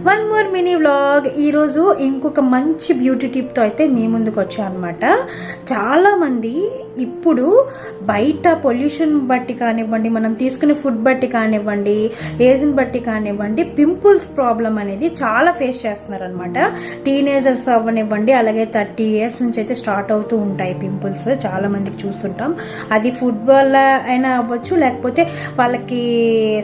One more mini vlog. ఈరోజు ఇంకొక మంచి బ్యూటీ టిప్తో అయితే మీ ముందుకు వచ్చాను అనమాట. చాలామంది ఇప్పుడు బయట పొల్యూషన్ బట్టి కానివ్వండి, మనం తీసుకునే ఫుడ్ బట్టి కానివ్వండి, ఏజ్ని బట్టి కానివ్వండి, పింపుల్స్ ప్రాబ్లం అనేది చాలా ఫేస్ చేస్తున్నారు అనమాట. టీనేజర్స్ అవ్వనివ్వండి, అలాగే 30 years నుంచి అయితే స్టార్ట్ అవుతూ ఉంటాయి పింపుల్స్. చాలా మందికి చూస్తుంటాం. అది ఫుడ్ వల్ల అయినా అవ్వచ్చు, లేకపోతే వాళ్ళకి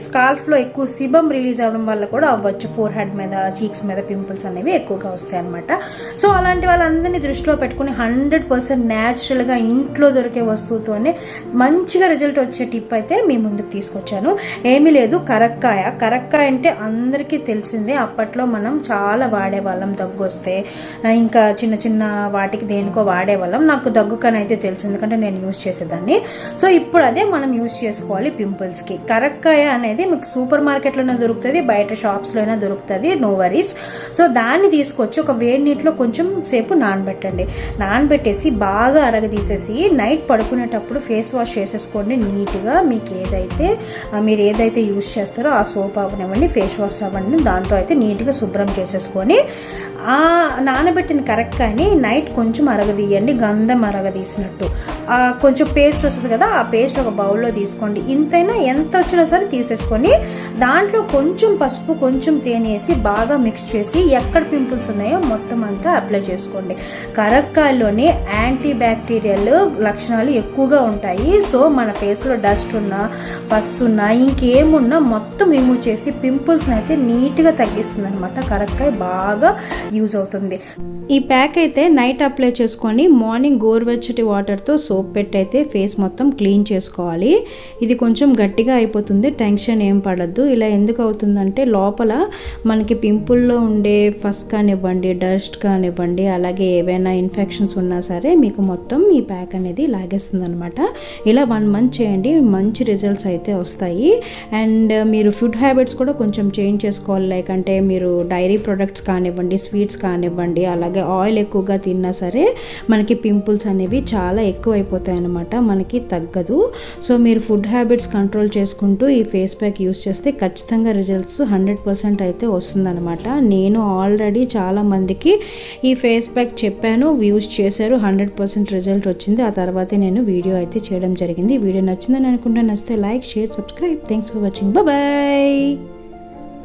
స్కాల్ఫ్ లో ఎక్కువ సిబం రిలీజ్ అవ్వడం వల్ల కూడా అవ్వచ్చు. ఫోర్ హెడ్ మీద, చీక్స్ మీద పింపుల్స్ అనేవి ఎక్కువగా వస్తాయి అనమాట. సో అలాంటి వాళ్ళందరినీ దృష్టిలో పెట్టుకుని 100% న్యాచురల్ గా ఇంట్లో దొరికే వస్తువుతోనే మంచిగా రిజల్ట్ వచ్చే టిప్ అయితే మీ ముందుకు తీసుకొచ్చాను. ఏమీ లేదు, కరక్కాయ. కరక్కాయ అంటే అందరికీ తెలిసిందే. అప్పట్లో మనం చాలా వాడేవాళ్ళం. దగ్గు వస్తే ఇంకా చిన్న చిన్న వాటికి దేనికో వాడేవాళ్ళం. నాకు దగ్గుకని అయితే తెలుసు, ఎందుకంటే నేను యూజ్ చేసేదాన్ని. సో ఇప్పుడు అదే మనం యూజ్ చేసుకోవాలి పింపుల్స్ కి. కరక్కాయ అనేది మీకు సూపర్ మార్కెట్ లోనే దొరుకుతుంది, బయట షాప్స్ లోనే దొరుకుతుంది, నో వరీస్. సో దాన్ని తీసుకొచ్చి ఒక వేడి నీటిలో కొంచెం సేపు నానబెట్టండి. నానబెట్టేసి బాగా అరగదీసేసి నైట్ పడుకునేటప్పుడు ఫేస్ వాష్ చేసేసుకోండి నీట్గా. మీకు మీరు ఏదైతే యూజ్ చేస్తారో ఆ సోప్ అవ్వనివ్వండి, ఫేస్ వాష్ అవ్వండి, దాంతో అయితే నీట్గా శుభ్రం చేసేసుకొని ఆ నానబెట్టిన కరక్కాయని నైట్ కొంచెం అరగదీయండి, గంధం అరగదీసినట్టు. కొంచెం పేస్ట్ వస్తుంది కదా, ఆ పేస్ట్ ఒక బౌల్లో తీసుకోండి. ఇంతైనా ఎంత వచ్చినా సరే తీసేసుకొని దాంట్లో కొంచెం పసుపు, కొంచెం తేనె వేసి బాగా మిక్స్ చేసి ఎక్కడ పింపుల్స్ ఉన్నాయో మొత్తం అంతా అప్లై చేసుకోండి. కరక్కాయలోనే యాంటీ బ్యాక్టీరియల్ లక్షణాలు ఎక్కువగా ఉంటాయి. సో మన ఫేస్లో డస్ట్ ఉన్నా, పస్ ఉన్నా, ఇంకేమున్నా మొత్తం రిమూవ్ చేసి పింపుల్స్ అయితే నీట్గా తగ్గిస్తుంది అనమాట. కరక్కాయ బాగా యూజ్ అవుతుంది. ఈ ప్యాక్ అయితే నైట్ అప్లై చేసుకొని మార్నింగ్ గోరువెచ్చటి వాటర్తో సోప్ పెట్టి అయితే ఫేస్ మొత్తం క్లీన్ చేసుకోవాలి. ఇది కొంచెం గట్టిగా అయిపోతుంది, టెన్షన్ ఏం పడద్దు. ఇలా ఎందుకు అవుతుందంటే లోపల మనకి పింపుల్లో ఉండే ఫస్ కానివ్వండి, డస్ట్ కానివ్వండి, అలాగే ఏవైనా ఇన్ఫెక్షన్స్ ఉన్నా సరే మీకు మొత్తం ఈ ప్యాక్ అనేది లాగేస్తుంది అనమాట. ఇలా 1 month చేయండి, మంచి రిజల్ట్స్ అయితే వస్తాయి. అండ్ మీరు ఫుడ్ హ్యాబిట్స్ కూడా కొంచెం చేంజ్ చేసుకోవాలి. లైక్ అంటే మీరు డైరీ ప్రొడక్ట్స్ కానివ్వండి, స్వీట్స్ కానివ్వండి, అలాగే ఆయిల్ ఎక్కువగా తిన్నా సరే మనకి పింపుల్స్ అనేవి చాలా ఎక్కువ అయిపోతాయి అనమాట, మనకి తగ్గదు. సో మీరు ఫుడ్ హ్యాబిట్స్ కంట్రోల్ చేసుకుంటూ ఈ ఫేస్ ప్యాక్ యూస్ చేస్తే ఖచ్చితంగా రిజల్ట్స్ 100% అయితే వస్తుందన్నమాట. నేను ఆల్రెడీ చాలా మందికి ఈ ఫేస్ ప్యాక్ చెప్పాను, యూస్ చేశారు, 100% రిజల్ట్ వచ్చింది. ఆ తర్వాతే నేను వీడియో అయితే చేయడం జరిగింది. వీడియో నచ్చిందని అనుకుంటే నచ్చితే like, share, subscribe. Thanks for watching. Bye.